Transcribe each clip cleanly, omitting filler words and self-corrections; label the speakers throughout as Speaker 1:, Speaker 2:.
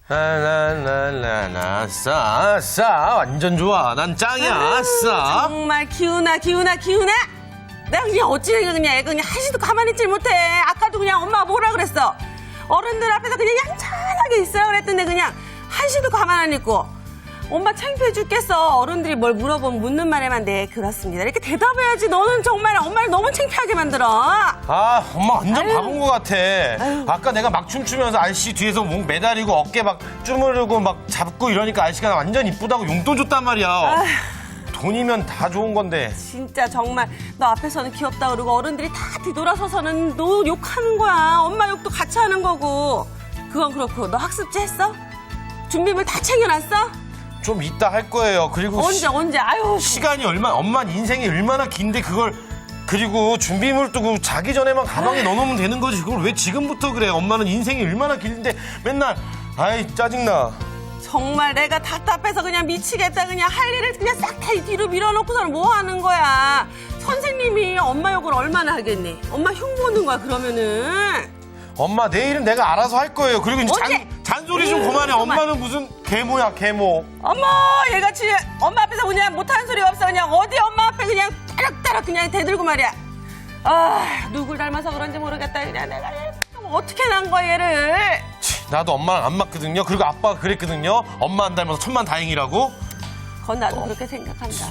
Speaker 1: 나나나나나 아싸 완전 좋아. 난 짱이야. 아싸.
Speaker 2: 정말 기훈아. 내가 그냥 어찌 그냥 애가 그냥 한시도 가만히 있질 못해. 아까도 그냥 엄마가 뭐라 그랬어. 어른들 앞에서 그냥 얌전하게 있으라 그랬던데 그냥 한시도 가만 안 있고. 엄마 창피해 죽겠어. 어른들이 뭘 물어보면 묻는 말에만 네 그렇습니다. 이렇게 대답해야지. 너는 정말 엄마를 너무 창피하게 만들어.
Speaker 1: 아, 엄마 완전 바본 것 같아. 아까 내가 막 춤추면서 아저씨 뒤에서 목 매달리고 어깨 막 주무르고 막 잡고 이러니까 아저씨가 나 완전 이쁘다고 용돈 줬단 말이야. 돈이면 다 좋은 건데.
Speaker 2: 진짜 정말 너 앞에서는 귀엽다 그러고 어른들이 다 뒤돌아서서는 너 욕하는 거야. 엄마 욕도 같이 하는 거고. 그건 그렇고 너 학습지 했어? 준비물 다 챙겨놨어?
Speaker 1: 좀 이따 할 거예요. 그리고
Speaker 2: 언제? 아유.
Speaker 1: 시간이 엄마 인생이 얼마나 긴데 그걸 그리고 준비물도 그 자기 전에만 가방에 넣어놓으면 되는 거지. 그걸 왜 지금부터 그래? 엄마는 인생이 얼마나 긴데 맨날 아이 짜증나.
Speaker 2: 정말 내가 답답해서 그냥 미치겠다. 그냥 할 일을 그냥 싹 다 뒤로 밀어놓고서는 뭐 하는 거야. 선생님이 엄마 욕을 얼마나 하겠니? 엄마 흉보는 거야 그러면은.
Speaker 1: 엄마 내일은 내가 알아서 할 거예요. 그리고 이제
Speaker 2: 언제?
Speaker 1: 잔소리 좀 그만해.
Speaker 2: 정말.
Speaker 1: 엄마는 무슨 계모야 계모.
Speaker 2: 어머 얘같이 엄마 앞에서 그냥 못하는 소리가 없어. 그냥 어디 엄마 앞에 그냥 따락따락 그냥 대들고 말이야. 아 누굴 닮아서 그런지 모르겠다. 그냥 내가 어떻게 난 거야 얘를.
Speaker 1: 나도 엄마랑 안 맞거든요. 그리고 아빠가 그랬거든요. 엄마 안 닮아서 천만다행이라고.
Speaker 2: 그건 나도 그렇게 생각한다.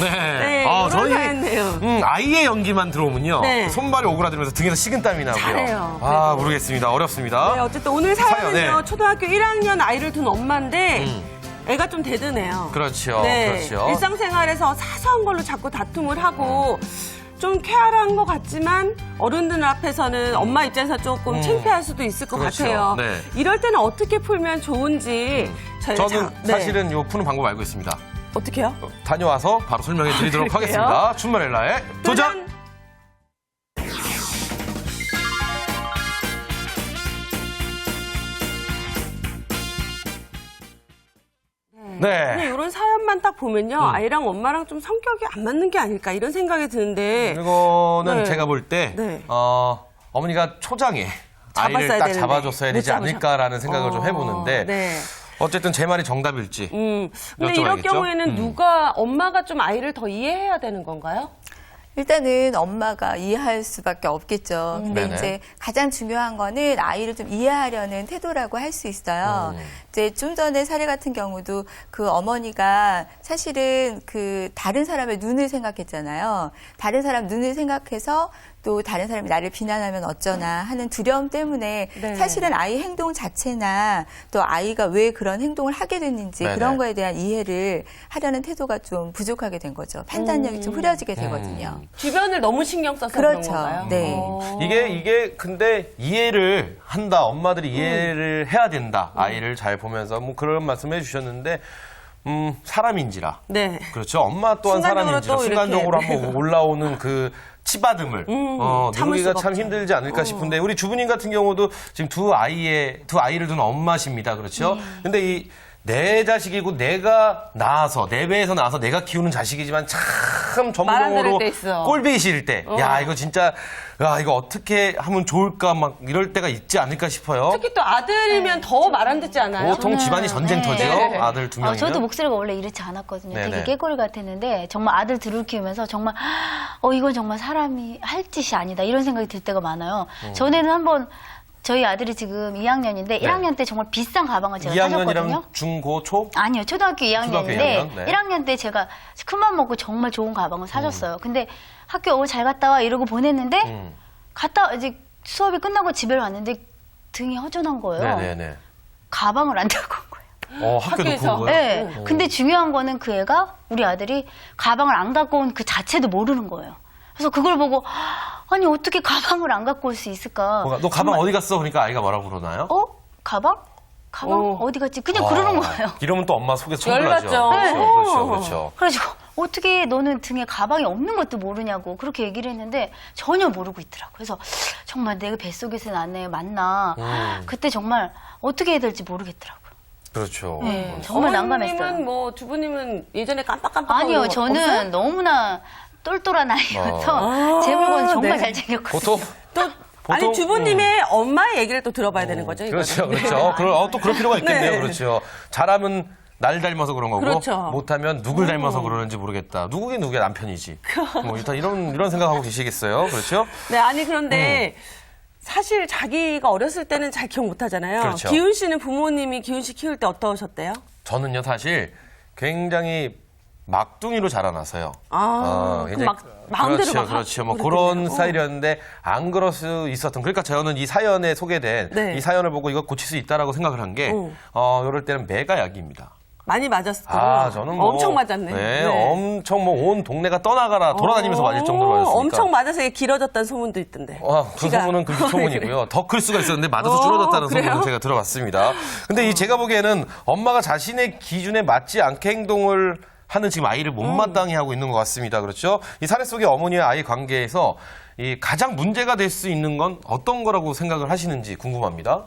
Speaker 1: 네.
Speaker 2: 네, 이런 사연이네요.
Speaker 1: 아이의 연기만 들어오면요.
Speaker 2: 네.
Speaker 1: 손발이 오그라들면서 등에서 식은땀이 나고요.
Speaker 2: 잘해요.
Speaker 1: 아,
Speaker 2: 그래도.
Speaker 1: 모르겠습니다. 어렵습니다.
Speaker 2: 네, 어쨌든 오늘 사연은요.
Speaker 1: 사연, 네.
Speaker 2: 초등학교 1학년 아이를 둔 엄마인데 애가 좀 대드네요.
Speaker 1: 그렇죠.
Speaker 2: 네,
Speaker 1: 그렇죠.
Speaker 2: 일상생활에서 사소한 걸로 자꾸 다툼을 하고 좀 쾌활한 것 같지만 어른들 앞에서는 엄마 입장에서 조금 창피할 수도 있을 것
Speaker 1: 그렇죠.
Speaker 2: 같아요.
Speaker 1: 네.
Speaker 2: 이럴 때는 어떻게 풀면 좋은지
Speaker 1: 저는 사실은 요 푸는 방법 알고 있습니다.
Speaker 2: 어떻게요?
Speaker 1: 다녀와서 바로 설명해 드리도록
Speaker 2: 그래요?
Speaker 1: 하겠습니다. 춘말렐라의 도전! 네.
Speaker 2: 이런 사연만 딱 보면요. 아이랑 엄마랑 좀 성격이 안 맞는 게 아닐까 이런 생각이 드는데.
Speaker 1: 이거는
Speaker 2: 네.
Speaker 1: 제가 볼 때
Speaker 2: 네.
Speaker 1: 어머니가 초장에 아이를
Speaker 2: 잡았어야
Speaker 1: 딱
Speaker 2: 되는데.
Speaker 1: 잡아줬어야
Speaker 2: 못
Speaker 1: 되지
Speaker 2: 잡으셨-
Speaker 1: 않을까라는 생각을 좀 해보는데
Speaker 2: 네.
Speaker 1: 어쨌든 제 말이 정답일지
Speaker 2: 근데 이럴
Speaker 1: 여쭤봐야겠죠?
Speaker 2: 경우에는 누가 엄마가 좀 아이를 더 이해해야 되는 건가요?
Speaker 3: 일단은 엄마가 이해할 수밖에 없겠죠. 근데
Speaker 1: 네네.
Speaker 3: 이제 가장 중요한 거는 아이를 좀 이해하려는 태도라고 할 수 있어요. 이제 좀 전에 사례 같은 경우도 그 어머니가 사실은 그 다른 사람의 눈을 생각했잖아요. 다른 사람 눈을 생각해서 또 다른 사람이 나를 비난하면 어쩌나 하는 두려움 때문에
Speaker 2: 네.
Speaker 3: 사실은 아이 행동 자체나 또 아이가 왜 그런 행동을 하게 됐는지
Speaker 1: 네네.
Speaker 3: 그런 거에 대한 이해를 하려는 태도가 좀 부족하게 된 거죠. 판단력이 좀 흐려지게 되거든요.
Speaker 2: 주변을 너무 신경 써서 그런
Speaker 3: 그렇죠.
Speaker 2: 건가요?
Speaker 3: 네.
Speaker 1: 이게 근데 이해를 한다. 엄마들이 이해를 해야 된다. 아이를 잘 보면서 뭐 그런 말씀해 주셨는데 사람인지라.
Speaker 2: 네.
Speaker 1: 그렇죠. 엄마 또한
Speaker 2: 순간적으로
Speaker 1: 사람인지라
Speaker 2: 또
Speaker 1: 순간적으로
Speaker 2: 이렇게,
Speaker 1: 한번 올라오는 그 치받음을
Speaker 2: 참을
Speaker 1: 누르기가
Speaker 2: 수가
Speaker 1: 참
Speaker 2: 없죠.
Speaker 1: 힘들지 않을까 싶은데 우리 주부님 같은 경우도 지금 두 아이를 둔 엄마십니다. 그렇죠. 근데 이 내 자식이고 내가 낳아서 내 배에서 낳아서 내가 키우는 자식이지만 참
Speaker 2: 말 안
Speaker 1: 전문용어로
Speaker 2: 들을 때 있어.
Speaker 1: 꼴배기실 때 야 이거 진짜 야 이거 어떻게 하면 좋을까 막 이럴 때가 있지 않을까 싶어요.
Speaker 2: 특히 또 아들이면 더 말 안 듣지 않아요?
Speaker 1: 보통 집안이 전쟁터죠.
Speaker 2: 네.
Speaker 1: 아들 두 명이면.
Speaker 4: 저도 목소리가 원래 이렇지 않았거든요.
Speaker 1: 네네.
Speaker 4: 되게 깨꼬리 같았는데 정말 아들 둘을 키우면서 정말 이건 정말 사람이 할 짓이 아니다 이런 생각이 들 때가 많아요. 전에는 한번 저희 아들이 지금 2학년인데 1학년 때 정말 비싼 가방을 제가 사줬거든요.
Speaker 1: 2학년이랑 중고 초?
Speaker 4: 아니요, 초등학교 2학년인데
Speaker 1: 초등학교 2학년? 네.
Speaker 4: 1학년 때 제가 큰맘 먹고 정말 좋은 가방을 사줬어요. 근데 학교 잘 갔다 와 이러고 보냈는데 갔다 이제 수업이 끝나고 집에 왔는데 등이 허전한 거예요.
Speaker 1: 네네네.
Speaker 4: 가방을 안 들고 온 거예요.
Speaker 1: 학교
Speaker 2: 학교에서?
Speaker 1: 놓고 온 거예요?
Speaker 4: 네. 근데 중요한 거는 그 애가 우리 아들이 가방을 안 갖고 온 그 자체도 모르는 거예요. 그래서 그걸 보고 아니 어떻게 가방을 안 갖고 올 수 있을까?
Speaker 1: 너 가방 어디 갔어? 그러니까 아이가 뭐라고 그러나요?
Speaker 4: 가방? 가방 어디 갔지? 그냥 그러는 거예요.
Speaker 1: 이러면 또 엄마 속에 천불나죠.
Speaker 2: 열받죠.
Speaker 1: 그렇죠, 그렇죠.
Speaker 4: 그래가지고 어떻게 너는 등에 가방이 없는 것도 모르냐고 그렇게 얘기를 했는데 전혀 모르고 있더라고. 그래서 정말 내 뱃속에서 난 애 맞나? 그때 정말 어떻게 해야 될지 모르겠더라고요.
Speaker 1: 그렇죠.
Speaker 4: 네, 정말 난감했어요.
Speaker 2: 어머님은 뭐 주부님은 예전에 깜빡깜빡
Speaker 4: 아니요, 저는 너무나 똘똘한 아이여서 제 물건 정말
Speaker 2: 네.
Speaker 4: 잘 챙겼거든요.
Speaker 1: 보통
Speaker 2: 또
Speaker 1: 보통
Speaker 2: 아니 주부님의 엄마의 얘기를 또 들어봐야 되는 거죠. 이거는.
Speaker 1: 그렇죠, 그렇죠. 또 그럴 필요가 있겠네요.
Speaker 2: 네.
Speaker 1: 그렇죠. 잘하면 날 닮아서 그런 거고
Speaker 2: 그렇죠.
Speaker 1: 못하면 누굴 닮아서 그러는지 모르겠다. 누구긴 누구의 남편이지. 뭐 일단 이런 생각하고 계시겠어요. 그렇죠?
Speaker 2: 네, 아니 그런데 사실 자기가 어렸을 때는 잘 기억 못 하잖아요.
Speaker 1: 그렇죠.
Speaker 2: 기훈 씨는 부모님이 기훈 씨 키울 때 어떠셨대요?
Speaker 1: 저는요 사실 굉장히 막둥이로 자라나서요.
Speaker 2: 그럼
Speaker 1: 굉장히
Speaker 2: 마음대로
Speaker 1: 그렇죠,
Speaker 2: 막
Speaker 1: 그렇죠. 뭐
Speaker 2: 하고
Speaker 1: 그런
Speaker 2: 그랬겠네요.
Speaker 1: 스타일이었는데 안 그럴 수 있었던. 그러니까 저는 이 사연에 소개된
Speaker 2: 네.
Speaker 1: 이 사연을 보고 이거 고칠 수 있다라고 생각을 한 게 이럴 때는 매가 약입니다.
Speaker 2: 많이 맞았을 때
Speaker 1: 저는 뭐
Speaker 2: 엄청 맞았네.
Speaker 1: 네, 엄청 뭐 온 동네가 떠나가라 돌아다니면서 맞을 정도로 맞았으니까.
Speaker 2: 엄청 맞아서 이게 길어졌다는 소문도 있던데.
Speaker 1: 그
Speaker 2: 키가.
Speaker 1: 소문은 그렇게 소문이고요. 더 클 수가 있었는데 맞아서 줄어졌다는
Speaker 2: 그래요?
Speaker 1: 소문을 제가 들어봤습니다. 근데 이 제가 보기에는 엄마가 자신의 기준에 맞지 않게 행동을 하는 지금 아이를 못마땅해 하고 있는 것 같습니다. 그렇죠? 이 사례 속의 어머니와 아이 관계에서 이 가장 문제가 될 수 있는 건 어떤 거라고 생각을 하시는지 궁금합니다.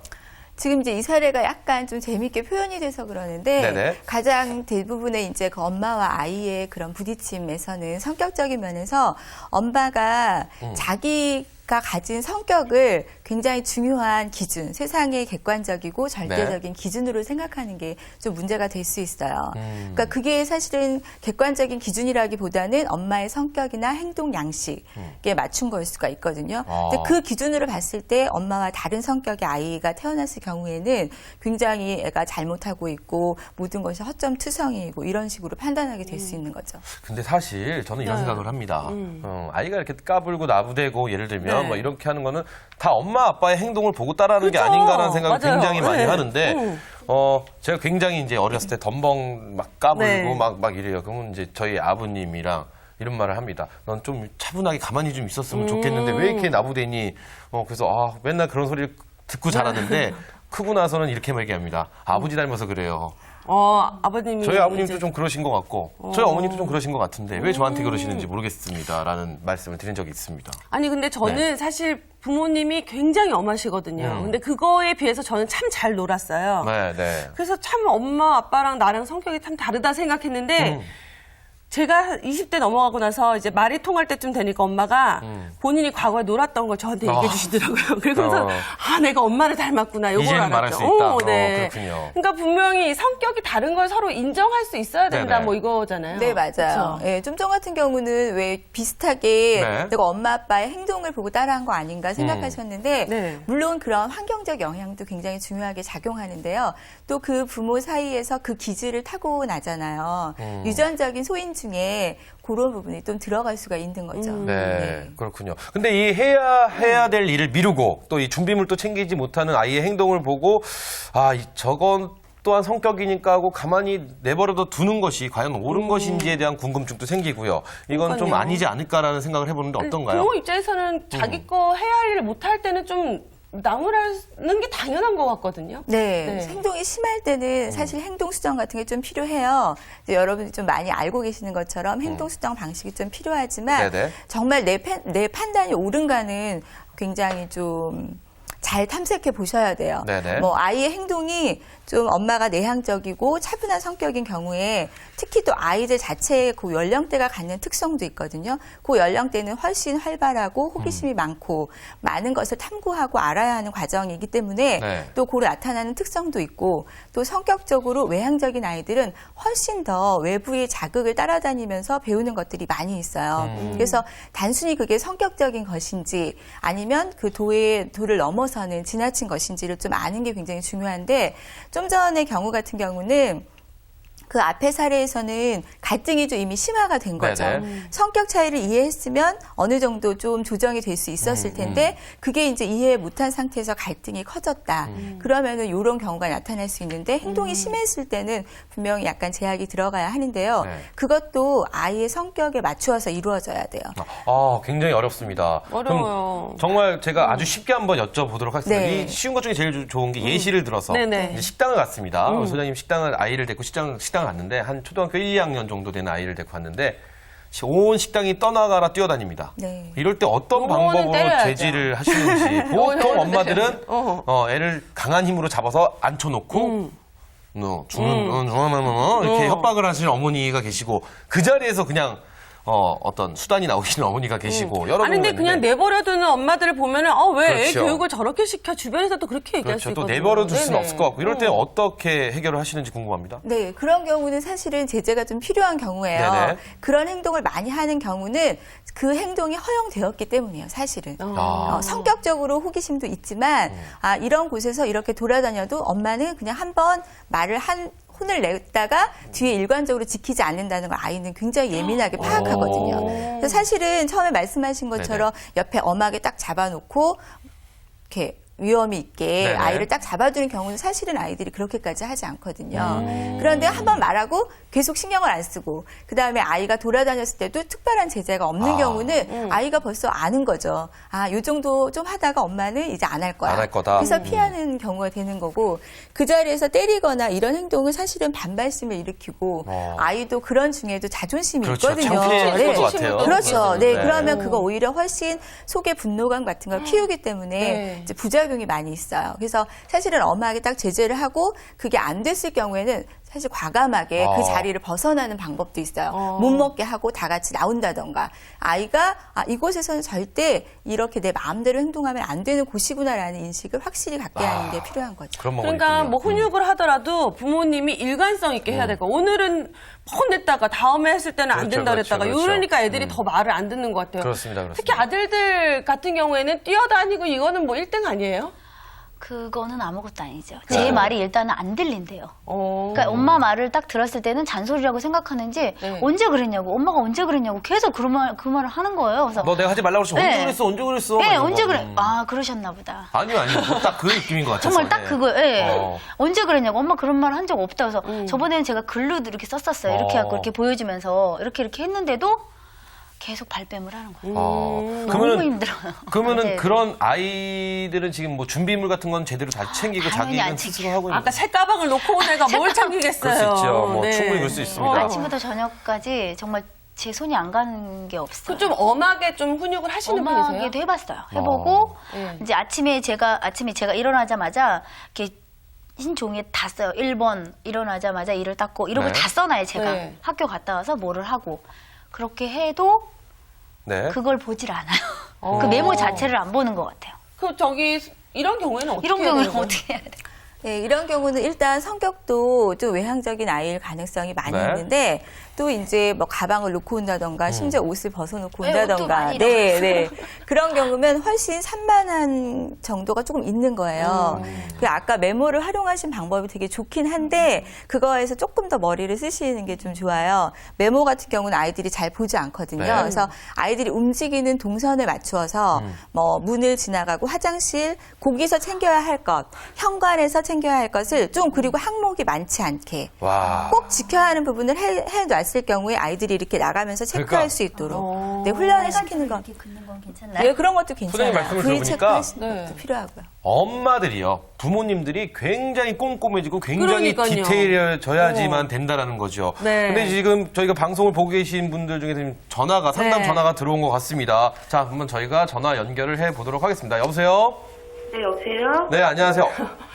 Speaker 3: 지금 이제 이 사례가 약간 좀 재밌게 표현이 돼서 그러는데
Speaker 1: 네네.
Speaker 3: 가장 대부분의 이제 그 엄마와 아이의 그런 부딪힘에서는 성격적인 면에서 엄마가 자기가 가진 성격을 굉장히 중요한 기준, 세상의 객관적이고 절대적인 기준으로 생각하는 게 좀 문제가 될 수 있어요. 그러니까 그게 사실은 객관적인 기준이라기보다는 엄마의 성격이나 행동 양식에 맞춘 거일 수가 있거든요. 근데 그 기준으로 봤을 때 엄마와 다른 성격의 아이가 태어났을 경우에는 굉장히 애가 잘못하고 있고 모든 것이 허점투성이고 이런 식으로 판단하게 될 수 있는 거죠.
Speaker 1: 근데 사실 저는 이런 생각을 합니다. 아이가 이렇게 까불고 나부대고 예를 들면
Speaker 2: 네.
Speaker 1: 뭐 이렇게 하는 거는 다 엄마 아빠의 행동을 보고 따라하는 게
Speaker 2: 그렇죠.
Speaker 1: 아닌가라는 생각을
Speaker 2: 맞아요.
Speaker 1: 굉장히 많이
Speaker 2: 네.
Speaker 1: 하는데 제가 굉장히 이제 어렸을 때 덤벙 막 까불고
Speaker 2: 네.
Speaker 1: 막 이래요. 그러면 이제 저희 아버님이랑 이런 말을 합니다. 넌 좀 차분하게 가만히 좀 있었으면 좋겠는데 왜 이렇게 나부대니? 그래서 맨날 그런 소리를 듣고 자랐는데 크고 나서는 이렇게 얘기합니다. 아버지 닮아서 그래요.
Speaker 2: 아버님이
Speaker 1: 저희 아버님도
Speaker 2: 이제
Speaker 1: 좀 그러신 것 같고 저희 어머님도 좀 그러신 것 같은데 왜 저한테 그러시는지 모르겠습니다라는 말씀을 드린 적이 있습니다.
Speaker 2: 아니 근데 저는
Speaker 1: 네.
Speaker 2: 사실 부모님이 굉장히 엄하시거든요. 근데 그거에 비해서 저는 참 잘 놀았어요.
Speaker 1: 네, 네.
Speaker 2: 그래서 참 엄마 아빠랑 나랑 성격이 참 다르다 생각했는데 제가 20대 넘어가고 나서 이제 말이 통할 때쯤 되니까 엄마가 본인이 과거에 놀았던 걸 저한테 얘기해 주시더라고요. 그러면서 내가 엄마를 닮았구나. 요걸
Speaker 1: 이제는
Speaker 2: 알았죠.
Speaker 1: 말할 수 있다.
Speaker 2: 네.
Speaker 1: 그렇군요.
Speaker 2: 그러니까 분명히 성격이 다른 걸 서로 인정할 수 있어야 된다.
Speaker 1: 네네.
Speaker 2: 뭐 이거잖아요.
Speaker 3: 네, 맞아요.
Speaker 2: 그쵸?
Speaker 3: 예, 좀 전 같은 경우는 왜 비슷하게
Speaker 1: 네.
Speaker 3: 내가 엄마 아빠의 행동을 보고 따라한 거 아닌가 생각하셨는데
Speaker 2: 네.
Speaker 3: 물론 그런 환경적 영향도 굉장히 중요하게 작용하는데요. 또 그 부모 사이에서 그 기질을 타고 나잖아요. 유전적인 소인 중에 그런 부분이 좀 들어갈 수가 있는 거죠.
Speaker 1: 네, 그렇군요. 근데 이 해야 될 일을 미루고 또 이 준비물도 챙기지 못하는 아이의 행동을 보고 저건 또한 성격이니까 하고 가만히 내버려둬 두는 것이 과연 옳은 것인지에 대한 궁금증도 생기고요. 이건 좀
Speaker 2: 그러니까요.
Speaker 1: 아니지 않을까라는 생각을 해보는데 어떤가요?
Speaker 2: 부모 입장에서는 자기 거 해야 할 일을 못 할 때는 좀 나무라는 게 당연한 것 같거든요.
Speaker 3: 네,
Speaker 2: 네.
Speaker 3: 행동이 심할 때는 사실 행동 수정 같은 게 좀 필요해요. 이제 여러분이 좀 많이 알고 계시는 것처럼 행동 수정 방식이 좀 필요하지만
Speaker 1: 네네.
Speaker 3: 정말 내 판단이 옳은가는 굉장히 좀 잘 탐색해 보셔야 돼요.
Speaker 1: 네네.
Speaker 3: 뭐 아이의 행동이 좀 엄마가 내향적이고 차분한 성격인 경우에 특히 또 아이들 자체의 그 연령대가 갖는 특성도 있거든요. 그 연령대는 훨씬 활발하고 호기심이 많고 많은 것을 탐구하고 알아야 하는 과정이기 때문에
Speaker 1: 네.
Speaker 3: 또 고로 나타나는 특성도 있고 또 성격적으로 외향적인 아이들은 훨씬 더 외부의 자극을 따라다니면서 배우는 것들이 많이 있어요. 그래서 단순히 그게 성격적인 것인지 아니면 그 도를 넘어서는 지나친 것인지를 좀 아는 게 굉장히 중요한데 좀 전의 경우 같은 경우는 그 앞의 사례에서는 갈등이 좀 이미 심화가 된 거죠.
Speaker 1: 네네.
Speaker 3: 성격 차이를 이해했으면 어느 정도 좀 조정이 될 수 있었을 텐데 그게 이제 이해 못한 상태에서 갈등이 커졌다. 그러면은 이런 경우가 나타날 수 있는데 행동이 심했을 때는 분명히 약간 제약이 들어가야 하는데요.
Speaker 1: 네.
Speaker 3: 그것도 아이의 성격에 맞추어서 이루어져야 돼요.
Speaker 1: 굉장히 어렵습니다.
Speaker 2: 어려워요.
Speaker 1: 그럼 정말 제가 아주 쉽게 한번 여쭤보도록 하겠습니다.
Speaker 3: 네.
Speaker 1: 이 쉬운 것 중에 제일 좋은 게 예시를 들어서
Speaker 2: 네네.
Speaker 1: 이제 식당을 갔습니다. 소장님 아이를 데리고 식당을 갔는데 한 초등학교 1, 2학년 정도 되는 아이를 데리고 갔는데 온 식당이 떠나가라 뛰어다닙니다.
Speaker 3: 네.
Speaker 1: 이럴 때 어떤
Speaker 2: 요거는
Speaker 1: 방법으로
Speaker 2: 때려야죠.
Speaker 1: 제지를 하시는지 보통
Speaker 2: 요거는
Speaker 1: 엄마들은
Speaker 2: 때려야죠.
Speaker 1: 애를 강한 힘으로 잡아서 앉혀놓고 너 이렇게 협박을 하시는 어머니가 계시고 그 자리에서 그냥 어떤 수단이 나오시는 어머니가 계시고 여러
Speaker 2: 아니 근데
Speaker 1: 경우가
Speaker 2: 그냥
Speaker 1: 있는데
Speaker 2: 내버려두는 엄마들을 보면은 왜 애
Speaker 1: 그렇죠.
Speaker 2: 교육을 저렇게 시켜 주변에서도 그렇게 얘기할 수
Speaker 1: 그렇죠. 또
Speaker 2: 있거든요.
Speaker 1: 내버려둘 수는
Speaker 2: 네네.
Speaker 1: 없을 것 같고 이럴 때 어떻게 해결을 하시는지 궁금합니다.
Speaker 3: 네, 그런 경우는 사실은 제재가 좀 필요한 경우예요.
Speaker 1: 네네.
Speaker 3: 그런 행동을 많이 하는 경우는 그 행동이 허용되었기 때문이에요, 사실은. 성격적으로 호기심도 있지만, 이런 곳에서 이렇게 돌아다녀도 엄마는 그냥 한번 말을 혼을 냈다가 뒤에 일관적으로 지키지 않는다는 걸 아이는 굉장히 예민하게 파악하거든요. 그래서 사실은 처음에 말씀하신 것처럼 옆에 엄하게 딱 잡아놓고, 이렇게 위험이 있게
Speaker 1: 네네.
Speaker 3: 아이를 딱 잡아두는 경우는 사실은 아이들이 그렇게까지 하지 않거든요. 그런데 한번 말하고 계속 신경을 안 쓰고 그다음에 아이가 돌아다녔을 때도 특별한 제재가 없는 경우는 아이가 벌써 아는 거죠. 요 정도 좀 하다가 엄마는 이제 안 할 거야.
Speaker 1: 안 할 거다.
Speaker 3: 그래서 피하는 경우가 되는 거고 그 자리에서 때리거나 이런 행동은 사실은 반발심을 일으키고 아이도 그런 중에도 자존심이
Speaker 1: 그렇죠.
Speaker 3: 있거든요.
Speaker 1: 창피할 것 같아요.
Speaker 3: 그렇죠. 네,
Speaker 1: 네.
Speaker 3: 그러면 그거 오히려 훨씬 속의 분노감 같은 걸 키우기 때문에
Speaker 2: 네.
Speaker 3: 이제 부작용이 많이 있어요. 그래서 사실은 엄하게 딱 제재를 하고 그게 안 됐을 경우에는 사실 과감하게 그 자리를 벗어나는 방법도 있어요. 못 먹게 하고 다 같이 나온다던가 아이가 이곳에서는 절대 이렇게 내 마음대로 행동하면 안 되는 곳이구나라는 인식을 확실히 갖게 하는 게 필요한 거죠.
Speaker 1: 그런
Speaker 2: 그러니까
Speaker 1: 먹으니군요.
Speaker 2: 뭐 훈육을 하더라도 부모님이 일관성 있게 해야 될 거. 오늘은 폰냈다가 다음에 했을 때는 안
Speaker 1: 그렇죠,
Speaker 2: 된다 그랬다가
Speaker 1: 그렇죠.
Speaker 2: 이러니까 애들이 더 말을 안 듣는 것 같아요.
Speaker 1: 그렇습니다.
Speaker 2: 특히 아들들 같은 경우에는 뛰어다니고 이거는 뭐 1등 아니에요?
Speaker 4: 그거는 아무것도 아니죠. 제 말이 일단은 안 들린대요.
Speaker 2: 어.
Speaker 4: 그러니까 엄마 말을 딱 들었을 때는 잔소리라고 생각하는지
Speaker 2: 네.
Speaker 4: 언제 그랬냐고 엄마가 언제 그랬냐고 계속 그 말을 하는 거예요. 그래서
Speaker 1: 너 내가 하지 말라고 그랬어. 언제
Speaker 4: 네.
Speaker 1: 그랬어? 언제 그랬어?
Speaker 4: 네,
Speaker 1: 이런
Speaker 4: 언제
Speaker 1: 거.
Speaker 4: 그래? 그러셨나 보다.
Speaker 1: 아니요. 딱 그 느낌인 것 같아요.
Speaker 4: 정말 딱 그거, 예.
Speaker 1: 어.
Speaker 4: 언제 그랬냐고. 엄마 그런 말 한 적 없다. 그래서 저번에는 제가 글로 이렇게 썼었어요. 이렇게 하고 이렇게 보여주면서 이렇게 했는데도 계속 발뺌을 하는 거예요. 너무 힘들어요.
Speaker 1: 그러면은
Speaker 4: 네.
Speaker 1: 그런 아이들은 지금 뭐 준비물 같은 건 제대로 잘 챙기고
Speaker 4: 당연히
Speaker 1: 자기는
Speaker 4: 안
Speaker 1: 스스로 하고 있는
Speaker 2: 아까 책가방을 놓고 온 애가 뭘 챙기겠어요.
Speaker 1: 그럴 수 있죠. 뭐
Speaker 2: 네.
Speaker 1: 충분히 그럴 수 있습니다.
Speaker 4: 아침부터 저녁까지 정말 제 손이 안 가는 게 없어요.
Speaker 2: 그 좀 엄하게 좀 훈육을 하시는 분이세요?
Speaker 4: 엄하게도 해봤어요. 해보고
Speaker 2: 네.
Speaker 4: 이제 아침에 제가 일어나자마자 이렇게 흰 종이에 다 써요. 1번 일어나자마자 이를 닦고 이런
Speaker 1: 네.
Speaker 4: 거 다 써놔요. 제가
Speaker 2: 네.
Speaker 4: 학교 갔다 와서 뭐를 하고 그렇게 해도
Speaker 1: 네.
Speaker 4: 그걸 보질 않아요. 그 메모 자체를 안 보는 것 같아요.
Speaker 2: 그 이런 경우에는 어떻게
Speaker 4: 이런
Speaker 2: 해야
Speaker 4: 경우는
Speaker 2: 되는 거예요?
Speaker 4: 어떻게 해야 돼?
Speaker 3: 네, 이런 경우는 일단 성격도 좀 외향적인 아이일 가능성이 많이
Speaker 1: 네.
Speaker 3: 있는데 또 이제 뭐 가방을 놓고 온다던가 심지어 옷을 벗어놓고
Speaker 4: 네, 옷도
Speaker 3: 온다던가
Speaker 4: 많이
Speaker 3: 네. 그런 경우면 훨씬 산만한 정도가 조금 있는 거예요. 그 아까 메모를 활용하신 방법이 되게 좋긴 한데 그거에서 조금 더 머리를 쓰시는 게 좀 좋아요. 메모 같은 경우는 아이들이 잘 보지 않거든요.
Speaker 1: 네.
Speaker 3: 그래서 아이들이 움직이는 동선을 맞추어서 뭐 문을 지나가고 화장실, 거기서 챙겨야 할 것, 현관에서 챙겨야 할 것을 좀 그리고 항목이 많지 않게
Speaker 1: 와.
Speaker 3: 꼭 지켜야 하는 부분을 해놨을 경우에 아이들이 이렇게 나가면서 체크할
Speaker 1: 그러니까.
Speaker 3: 수 있도록 네, 훈련을 시키는 건
Speaker 4: 이렇게 긋는 건 괜찮나요?
Speaker 3: 네, 그런 것도
Speaker 1: 소장님
Speaker 3: 괜찮아요.
Speaker 1: 말씀을
Speaker 3: V
Speaker 1: 들어보니까
Speaker 3: 체크하시는
Speaker 2: 네.
Speaker 3: 것도 필요하고요.
Speaker 1: 엄마들이요. 부모님들이 굉장히 꼼꼼해지고 굉장히
Speaker 2: 그러니까요.
Speaker 1: 디테일해져야지만 된다라는 거죠.
Speaker 2: 네.
Speaker 1: 근데 지금 저희가 방송을 보고 계신 분들 중에 지금 상담
Speaker 2: 네.
Speaker 1: 전화가 들어온 것 같습니다. 자, 한번 저희가 전화 연결을 해 보도록 하겠습니다. 여보세요?
Speaker 5: 네, 여보세요?
Speaker 1: 네, 안녕하세요.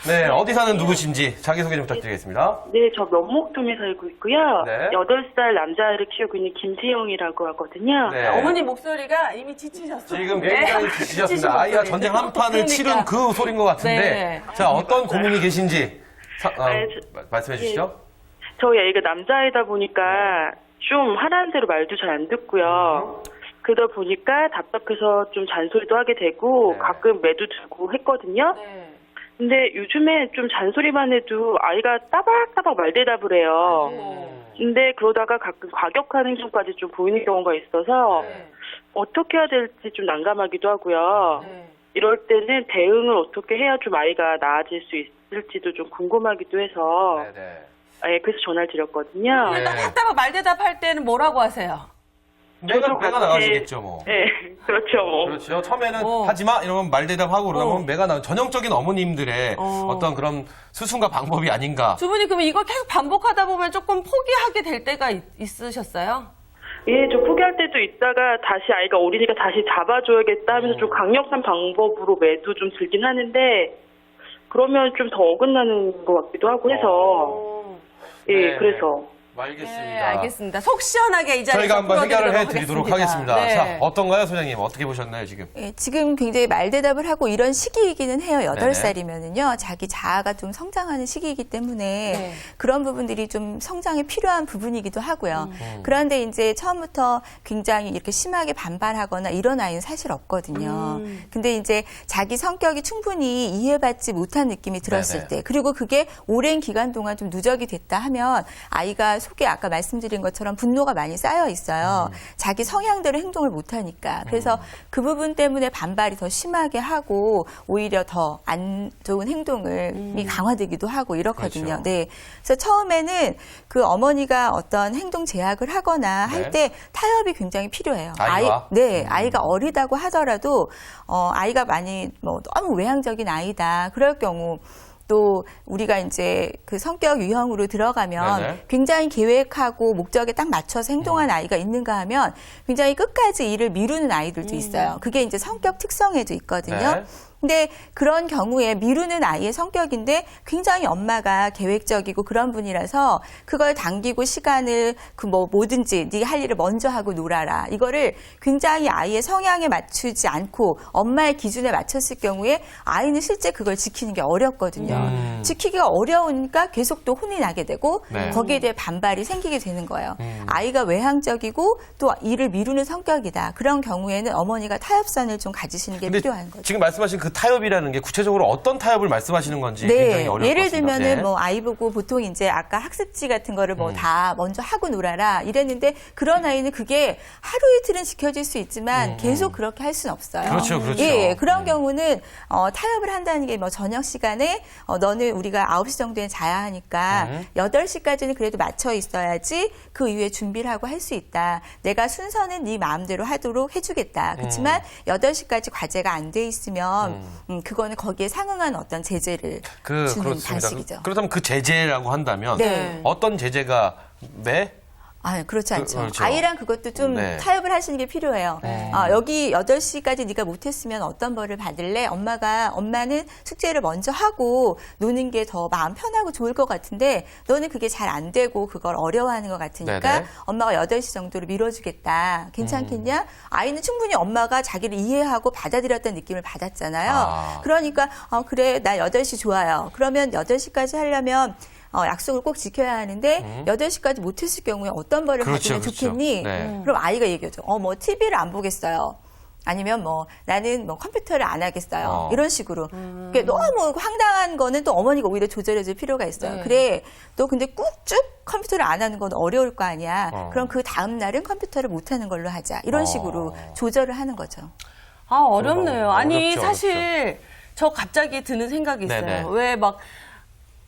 Speaker 1: 네, 어디 사는 누구신지 자기소개 좀 부탁드리겠습니다.
Speaker 5: 네, 저 면목동에 살고 있고요.
Speaker 1: 네.
Speaker 5: 8살 남자아이를 키우고 있는 김지영이라고 하거든요.
Speaker 1: 네.
Speaker 2: 어머니 목소리가 이미 지치셨어요.
Speaker 1: 지금 굉장히
Speaker 2: 네.
Speaker 1: 지치셨습니다.
Speaker 2: 지치신
Speaker 1: 아이가
Speaker 2: 목소리.
Speaker 1: 전쟁 한판을
Speaker 2: 그러니까.
Speaker 1: 치른 그 소리인 것 같은데.
Speaker 2: 네.
Speaker 1: 자, 어떤 고민이 계신지
Speaker 5: 네,
Speaker 1: 말씀해 주시죠.
Speaker 5: 저희 애가 남자아이다 보니까 좀 하라는 대로 말도 잘 안 듣고요. 그러다 보니까 답답해서 좀 잔소리도 하게 되고
Speaker 1: 네.
Speaker 5: 가끔 매도 들고 했거든요.
Speaker 2: 네.
Speaker 5: 근데 요즘에 좀 잔소리만 해도 아이가 따박따박 말대답을 해요. 근데 그러다가 가끔 과격한 행동까지 좀 보이는 경우가 있어서
Speaker 2: 네.
Speaker 5: 어떻게 해야 될지 좀 난감하기도 하고요.
Speaker 2: 네.
Speaker 5: 이럴 때는 대응을 어떻게 해야 좀 아이가 나아질 수 있을지도 좀 궁금하기도 해서
Speaker 1: 네.
Speaker 5: 그래서 전화를 드렸거든요.
Speaker 1: 네.
Speaker 2: 딱딱딱 말대답할 때는 뭐라고 하세요?
Speaker 1: 내가
Speaker 5: 저도 같이-
Speaker 1: 나가시겠죠, 뭐.
Speaker 5: 네, 그렇죠. 뭐.
Speaker 1: 그렇죠. 처음에는
Speaker 2: 어.
Speaker 1: 하지마 이러면 말대답하고 그러면
Speaker 2: 어.
Speaker 1: 매가 나 전형적인 어머님들의 어떤 그런 수순과 방법이 아닌가.
Speaker 2: 두 분이 그러면 이걸 계속 반복하다 보면 조금 포기하게 될 때가 있으셨어요?
Speaker 5: 예, 좀 포기할 때도 있다가 다시 아이가 어리니까 다시 잡아줘야겠다 하면서 좀 강력한 방법으로 매도 좀 들긴 하는데 그러면 좀 더 어긋나는 것 같기도 하고 해서 예,
Speaker 1: 네.
Speaker 5: 그래서
Speaker 1: 알겠습니다.
Speaker 2: 네, 알겠습니다. 속 시원하게 이 자리에서
Speaker 1: 저희가 한번 해결을
Speaker 2: 풀어드리도록
Speaker 1: 해드리도록 하겠습니다.
Speaker 2: 네.
Speaker 1: 자, 어떤가요, 소장님? 어떻게 보셨나요, 지금?
Speaker 3: 예, 지금 굉장히 말대답을 하고 이런 시기이기는 해요.
Speaker 1: 네네.
Speaker 3: 8살이면은요. 자기 자아가 좀 성장하는 시기이기 때문에
Speaker 2: 네.
Speaker 3: 그런 부분들이 좀 성장에 필요한 부분이기도 하고요. 그런데 이제 처음부터 굉장히 이렇게 심하게 반발하거나 이런 아이는 사실 없거든요. 근데 이제 자기 성격이 충분히 이해받지 못한 느낌이 들었을
Speaker 1: 네네.
Speaker 3: 때, 그리고 그게 오랜 기간 동안 좀 누적이 됐다 하면 아이가 속에 아까 말씀드린 것처럼 분노가 많이 쌓여 있어요. 자기 성향대로 행동을 못하니까. 그래서 그 부분 때문에 반발이 더 심하게 하고 오히려 더 안 좋은 행동이 강화되기도 하고 이렇거든요.
Speaker 1: 그렇죠.
Speaker 3: 네. 그래서 처음에는 그 어머니가 어떤 행동 제약을 하거나
Speaker 1: 네.
Speaker 3: 할 때 타협이 굉장히 필요해요.
Speaker 1: 아이와?
Speaker 3: 아이가 어리다고 하더라도 아이가 많이 뭐 너무 외향적인 아이다. 그럴 경우 또 우리가 이제 그 성격 유형으로 들어가면
Speaker 1: 네네.
Speaker 3: 굉장히 계획하고 목적에 딱 맞춰서 행동하는 아이가 있는가 하면 굉장히 끝까지 일을 미루는 아이들도 있어요. 그게 이제 성격 특성에도 있거든요.
Speaker 1: 네.
Speaker 3: 근데 그런 경우에 미루는 아이의 성격인데 굉장히 엄마가 계획적이고 그런 분이라서 그걸 당기고 시간을 그 뭐 뭐든지 네가 할 일을 먼저 하고 놀아라. 이거를 굉장히 아이의 성향에 맞추지 않고 엄마의 기준에 맞췄을 경우에 아이는 실제 그걸 지키는 게 어렵거든요. 지키기가 어려우니까 계속 또 혼이 나게 되고
Speaker 1: 네.
Speaker 3: 거기에 대해 반발이 생기게 되는 거예요. 아이가 외향적이고 또 일을 미루는 성격이다. 그런 경우에는 어머니가 타협선을 좀 가지시는 게
Speaker 1: 근데
Speaker 3: 필요한 거죠.
Speaker 1: 지금 말씀하신 그 타협이라는 게 구체적으로 어떤 타협을 말씀하시는 건지 굉장히 어려울 것
Speaker 3: 예를
Speaker 1: 같습니다.
Speaker 3: 들면은
Speaker 1: 네.
Speaker 3: 뭐 아이 보고 보통 이제 아까 학습지 같은 거를 뭐 다 먼저 하고 놀아라 이랬는데 그런 아이는 그게 하루 이틀은 지켜질 수 있지만 계속 그렇게 할 수는 없어요.
Speaker 1: 그렇죠, 그렇죠.
Speaker 3: 예, 그런 경우는 타협을 한다는 게 뭐 저녁 시간에 너는 우리가 9시 정도에 자야 하니까 8시까지는 그래도 맞춰 있어야지 그 이후에 준비를 하고 할 수 있다. 내가 순서는 네 마음대로 하도록 해주겠다. 그렇지만 8시까지 과제가 안 돼 있으면 그거는 거기에 상응한 어떤 제재를 주는
Speaker 1: 그렇습니다.
Speaker 3: 방식이죠.
Speaker 1: 그렇다면 그 제재라고 한다면
Speaker 3: 네.
Speaker 1: 어떤 제재가
Speaker 3: 그렇지 않죠.
Speaker 1: 그렇죠.
Speaker 3: 아이랑 그것도 좀
Speaker 1: 네.
Speaker 3: 타협을 하시는 게 필요해요. 여기 8시까지 네가 못했으면 어떤 벌을 받을래? 엄마는 숙제를 먼저 하고 노는 게 더 마음 편하고 좋을 것 같은데 너는 그게 잘 안 되고 그걸 어려워하는 것 같으니까
Speaker 1: 네네.
Speaker 3: 엄마가 8시 정도로 밀어주겠다. 괜찮겠냐? 아이는 충분히 엄마가 자기를 이해하고 받아들였다는 느낌을 받았잖아요. 그러니까 그래 나 8시 좋아요. 그러면 8시까지 하려면 약속을 꼭 지켜야 하는데 8시까지 못했을 경우에 어떤 벌을
Speaker 1: 그렇죠,
Speaker 3: 받으면
Speaker 1: 그렇죠.
Speaker 3: 좋겠니?
Speaker 1: 네.
Speaker 3: 그럼 아이가 얘기하죠. 뭐 TV를 안 보겠어요. 아니면 뭐 나는 뭐 컴퓨터를 안 하겠어요. 이런 식으로. 그게 너무 황당한 거는 또 어머니가 오히려 조절해 줄 필요가 있어요. 그래. 너 근데 꾹 쭉 컴퓨터를 안 하는 건 어려울 거 아니야. 그럼 그 다음 날은 컴퓨터를 못 하는 걸로 하자. 이런 식으로 조절을 하는 거죠.
Speaker 2: 어렵네요. 아니,
Speaker 1: 어렵죠,
Speaker 2: 사실 저 갑자기 드는 생각이 있어요.
Speaker 1: 네네.
Speaker 2: 왜 막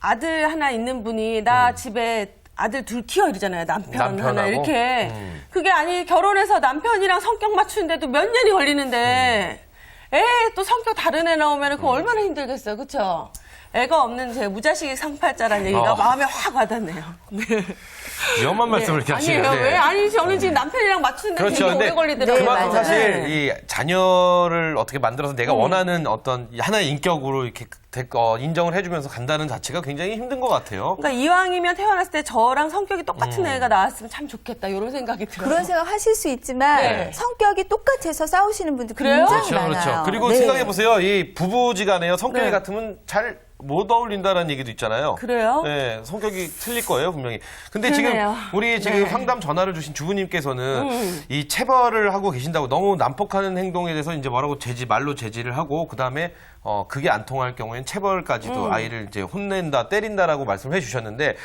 Speaker 2: 아들 하나 있는 분이 나 집에 아들 둘 키워 이러잖아요. 남편
Speaker 1: 남편하고?
Speaker 2: 하나 이렇게. 그게 아니 결혼해서 남편이랑 성격 맞추는데도 몇 년이 걸리는데 애 또 성격 다른 애 나오면 그거 얼마나 힘들겠어요. 그렇죠? 애가 없는 제 무자식 상팔자라는 얘기가 마음에 확 와닿네요. 네.
Speaker 1: 위험한 말씀을 이렇게
Speaker 2: 아니에요.
Speaker 1: 하시는데.
Speaker 2: 왜? 아니 저는 지금 남편이랑 맞추는데
Speaker 1: 그렇죠.
Speaker 2: 되게 오래 걸리더라고요.
Speaker 1: 그만큼
Speaker 3: 맞아요.
Speaker 1: 사실 이 자녀를 어떻게 만들어서 내가 원하는 어떤 하나의 인격으로 이렇게 인정을 해주면서 간다는 자체가 굉장히 힘든 것 같아요.
Speaker 2: 그러니까 이왕이면 태어났을 때 저랑 성격이 똑같은 애가 나왔으면 참 좋겠다 이런 생각이 들어요.
Speaker 3: 그런 생각 하실 수 있지만
Speaker 2: 네.
Speaker 3: 성격이 똑같아서 싸우시는 분들
Speaker 2: 그래요?
Speaker 3: 굉장히
Speaker 1: 그렇죠,
Speaker 3: 많아요.
Speaker 1: 그렇죠. 그리고
Speaker 3: 네.
Speaker 1: 생각해 보세요. 이 부부지간에요. 성격이
Speaker 2: 네.
Speaker 1: 같으면 잘 못 어울린다는 얘기도 있잖아요.
Speaker 2: 그래요?
Speaker 1: 네, 성격이 틀릴 거예요, 분명히. 근데
Speaker 2: 그러네요.
Speaker 1: 지금 우리 지금
Speaker 2: 네.
Speaker 1: 상담 전화를 주신 주부님께서는 이 체벌을 하고 계신다고 너무 난폭하는 행동에 대해서 이제 말로 제지를 하고 그다음에 그게 안 통할 경우엔 체벌까지도 아이를 이제 혼낸다, 때린다라고 말씀을 해 주셨는데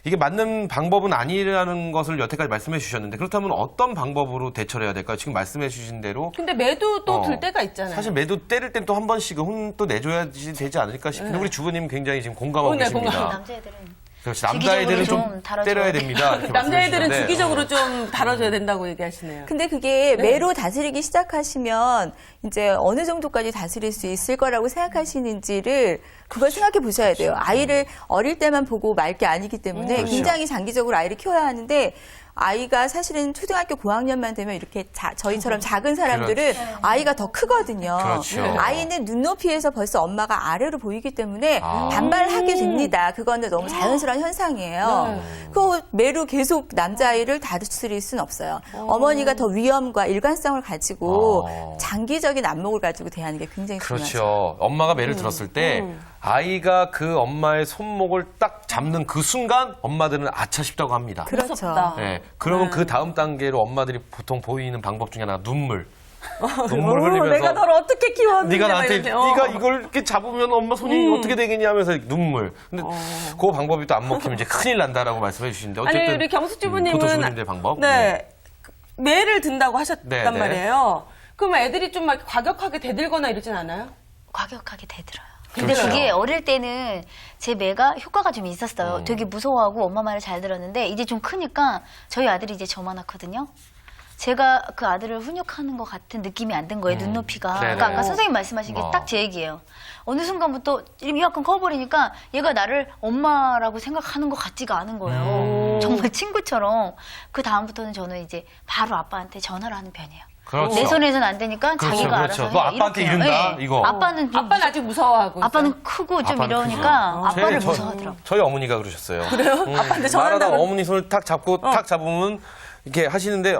Speaker 1: 이게 맞는 방법은 아니라는 것을 여태까지 말씀해 주셨는데 그렇다면 어떤 방법으로 대처를 해야 될까요? 지금 말씀해 주신 대로
Speaker 2: 근데 매도 또 들 때가 있잖아요.
Speaker 1: 사실 매도 때릴 땐 또 한 번씩은 혼 또 내줘야지 되지 않을까 싶은데 우리 주부님 굉장히 지금 공감하고
Speaker 2: 네,
Speaker 1: 계십니다.
Speaker 2: 공감.
Speaker 4: 남자애들은
Speaker 1: 그렇지, 남자애들은
Speaker 4: 주기적으로
Speaker 1: 좀
Speaker 4: 좀 다뤄줘야
Speaker 1: 때려야 됩니다. 이렇게
Speaker 2: 남자애들은
Speaker 1: 말씀해 주시는데,
Speaker 2: 주기적으로 좀 다뤄줘야 된다고 얘기하시네요.
Speaker 3: 근데 그게
Speaker 2: 네.
Speaker 3: 매로 다스리기 시작하시면 이제 어느 정도까지 다스릴 수 있을 거라고 생각하시는지를 그걸 생각해 보셔야 돼요. 아이를 어릴 때만 보고 말 게 아니기 때문에
Speaker 1: 그렇죠.
Speaker 3: 굉장히 장기적으로 아이를 키워야 하는데 아이가 사실은 초등학교 고학년만 되면 이렇게 저희처럼 작은 사람들은 아이가 더 크거든요.
Speaker 1: 그렇죠.
Speaker 3: 아이는 눈높이에서 벌써 엄마가 아래로 보이기 때문에 반발하게 됩니다. 그거는 너무 자연스러운 현상이에요. 그 매로 계속 남자아이를 다스릴 수는 없어요. 어머니가 더 위험과 일관성을 가지고 장기적인 안목을 가지고 대하는 게 굉장히 중요하죠.
Speaker 1: 그렇죠. 엄마가 매를 들었을 때 아이가 그 엄마의 손목을 딱 잡는 그 순간 엄마들은 아차 싶다고 합니다.
Speaker 3: 그렇죠.
Speaker 2: 무섭다.
Speaker 1: 네. 그러면 그 다음 단계로 엄마들이 보통 보이는 방법 중에 하나가 눈물. 눈물 흘리면서
Speaker 2: 내가 너를 어떻게 키웠는데
Speaker 1: 네가
Speaker 2: 막
Speaker 1: 나한테
Speaker 2: 이러지.
Speaker 1: 네가 이걸 이렇게 잡으면 엄마 손이 어떻게 되겠냐 하면서 눈물. 근데 그 방법이 또 안 먹히면 이제 큰일 난다라고 말씀해 주시는데 어쨌든
Speaker 2: 아니 우리 경숙 주부님은
Speaker 1: 그것도 주부님들의 방법.
Speaker 2: 네. 매를 든다고 하셨단
Speaker 1: 네, 네.
Speaker 2: 말이에요. 그러면 애들이 좀 막 과격하게 대들거나 이러진 않아요?
Speaker 4: 과격하게 대들어요. 근데
Speaker 1: 그렇죠.
Speaker 4: 그게 어릴 때는 제 매가 효과가 좀 있었어요. 되게 무서워하고 엄마 말을 잘 들었는데 이제 좀 크니까 저희 아들이 이제 저만 하거든요. 제가 그 아들을 훈육하는 것 같은 느낌이 안 든 거예요, 눈높이가.
Speaker 1: 네네.
Speaker 4: 그러니까 아까 선생님 말씀하신 게 딱 제 얘기예요. 어느 순간부터 이름이 약간 커버리니까 얘가 나를 엄마라고 생각하는 것 같지가 않은 거예요. 정말 친구처럼. 그 다음부터는 저는 이제 바로 아빠한테 전화를 하는 편이에요.
Speaker 1: 그렇죠.
Speaker 4: 내 손에서는 안 되니까
Speaker 1: 그렇죠,
Speaker 4: 자기가
Speaker 1: 그렇죠.
Speaker 4: 알아서
Speaker 1: 너
Speaker 4: 해.
Speaker 1: 아빠한테
Speaker 4: 이렇게.
Speaker 1: 이른다,
Speaker 4: 네.
Speaker 1: 이거.
Speaker 4: 아빠는 좀
Speaker 2: 아빠는 아직 무서워하고.
Speaker 4: 아빠는 크고 좀
Speaker 1: 아빠는
Speaker 4: 이러니까
Speaker 1: 크죠.
Speaker 4: 아빠를
Speaker 1: 제-
Speaker 4: 무서워하더라고.
Speaker 1: 저희 어머니가 그러셨어요.
Speaker 2: 그래요? 아빠한테 전화한다고.
Speaker 1: 말하다가 어머니 손을 탁 잡고 탁 잡으면 이렇게 하시는데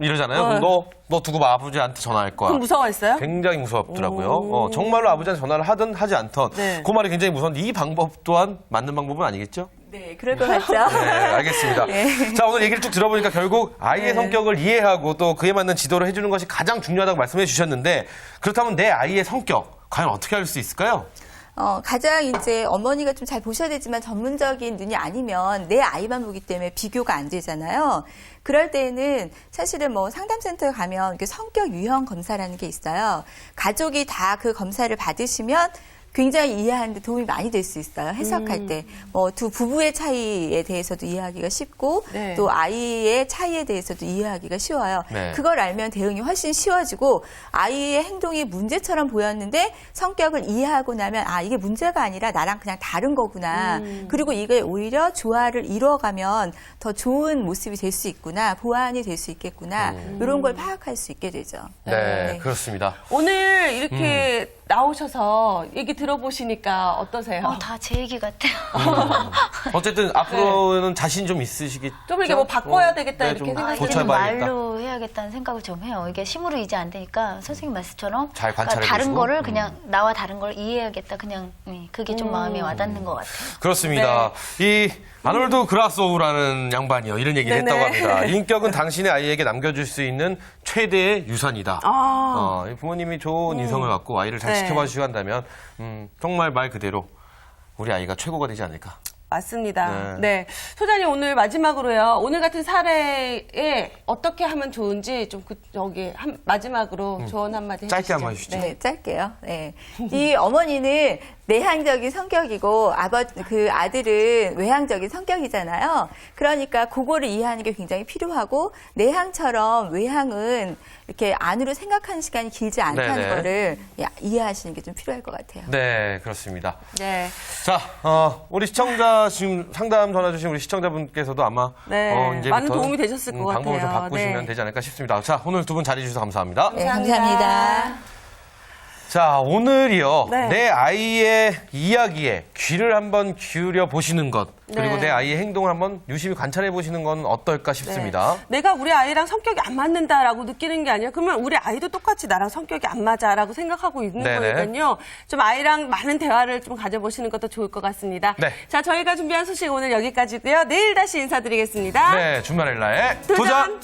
Speaker 1: 이러잖아요. 그럼 너 두고 봐. 아버지한테 전화할 거야.
Speaker 2: 그럼 무서워했어요?
Speaker 1: 굉장히 무섭더라고요. 정말로 아버지한테 전화를 하든 하지 않던
Speaker 2: 네.
Speaker 1: 그 말이 굉장히 무서운데 이 방법 또한 맞는 방법은 아니겠죠?
Speaker 3: 네, 그럴 것 같죠.
Speaker 1: 네, 알겠습니다. 자, 오늘 얘기를 쭉 들어보니까 결국 아이의 성격을 이해하고 또 그에 맞는 지도를 해주는 것이 가장 중요하다고 말씀해 주셨는데 그렇다면 내 아이의 성격 과연 어떻게 알 수 있을까요?
Speaker 3: 가장 이제 어머니가 좀 잘 보셔야 되지만 전문적인 눈이 아니면 내 아이만 보기 때문에 비교가 안 되잖아요. 그럴 때에는 사실은 뭐 상담센터에 가면 이렇게 성격 유형 검사라는 게 있어요. 가족이 다 그 검사를 받으시면 굉장히 이해하는데 도움이 많이 될 수 있어요. 해석할 때. 뭐 두 부부의 차이에 대해서도 이해하기가 쉽고
Speaker 2: 네.
Speaker 3: 또 아이의 차이에 대해서도 이해하기가 쉬워요.
Speaker 1: 네.
Speaker 3: 그걸 알면 대응이 훨씬 쉬워지고 아이의 행동이 문제처럼 보였는데 성격을 이해하고 나면 아 이게 문제가 아니라 나랑 그냥 다른 거구나. 그리고 이게 오히려 조화를 이루어가면 더 좋은 모습이 될 수 있구나. 보완이 될 수 있겠구나. 이런 걸 파악할 수 있게 되죠.
Speaker 1: 네, 그렇습니다.
Speaker 2: 오늘 이렇게 나오셔서 얘기 들어보시니까 어떠세요?
Speaker 4: 다 제 얘기 같아요.
Speaker 1: 어쨌든 앞으로는 자신 좀 있으시겠죠?
Speaker 2: 좀 이렇게 뭐 바꿔야 되겠다
Speaker 1: 네,
Speaker 2: 이렇게
Speaker 1: 좀
Speaker 2: 생각이
Speaker 4: 이제는
Speaker 1: 고쳐봐야겠다.
Speaker 4: 말로 해야겠다는 생각을 좀 해요. 이게 심으로 이제 안 되니까 선생님 말씀처럼
Speaker 1: 잘 관찰해
Speaker 4: 다른
Speaker 1: 보시고.
Speaker 4: 거를 그냥 나와 다른 걸 이해해야겠다. 그냥 그게 좀 마음에 와닿는 것 같아요.
Speaker 1: 그렇습니다. 이 아놀드 그라소우라는 양반이요. 이런 얘기를
Speaker 2: 네네.
Speaker 1: 했다고 합니다. 인격은 당신의 아이에게 남겨줄 수 있는 최대의 유산이다. 이 부모님이 좋은 인성을 갖고 아이를 잘
Speaker 2: 네.
Speaker 1: 지켜봐 주시고 한다면 정말 말 그대로 우리 아이가 최고가 되지 않을까.
Speaker 2: 맞습니다. 네. 소장님 오늘 마지막으로요. 오늘 같은 사례에 어떻게 하면 좋은지 좀 마지막으로 조언 한마디
Speaker 1: 짧게
Speaker 2: 해주시죠.
Speaker 1: 한번 해주시죠.
Speaker 3: 네, 짧게요. 네. 이 어머니는 내향적인 성격이고 그 아들은 외향적인 성격이잖아요. 그러니까 그거를 이해하는 게 굉장히 필요하고 내향처럼 외향은 이렇게 안으로 생각하는 시간이 길지 않다는
Speaker 1: 네네.
Speaker 3: 거를 이해하시는 게 좀 필요할 것 같아요.
Speaker 1: 네, 그렇습니다.
Speaker 2: 네.
Speaker 1: 자, 우리 시청자 지금 상담 전화 주신 우리 시청자분께서도 아마
Speaker 2: 네,
Speaker 1: 이제부터
Speaker 2: 많은 도움이 되셨을 것
Speaker 1: 방법을 좀
Speaker 2: 같아요.
Speaker 1: 바꾸시면
Speaker 2: 네.
Speaker 1: 되지 않을까 싶습니다. 자, 오늘 두 분 자리해 주셔서 감사합니다.
Speaker 3: 네, 감사합니다.
Speaker 1: 자, 오늘이요.
Speaker 2: 네.
Speaker 1: 내 아이의 이야기에 귀를 한번 기울여 보시는 것, 그리고
Speaker 2: 네.
Speaker 1: 내 아이의 행동을 한번 유심히 관찰해 보시는 건 어떨까 싶습니다.
Speaker 2: 네. 내가 우리 아이랑 성격이 안 맞는다라고 느끼는 게 아니라 그러면 우리 아이도 똑같이 나랑 성격이 안 맞아라고 생각하고 있는
Speaker 1: 네네.
Speaker 2: 거니까요. 좀 아이랑 많은 대화를 좀 가져보시는 것도 좋을 것 같습니다.
Speaker 1: 네.
Speaker 2: 자, 저희가 준비한 소식 오늘 여기까지고요. 내일 다시 인사드리겠습니다.
Speaker 1: 네, 준말 엘라의
Speaker 2: 도전!
Speaker 1: 도전!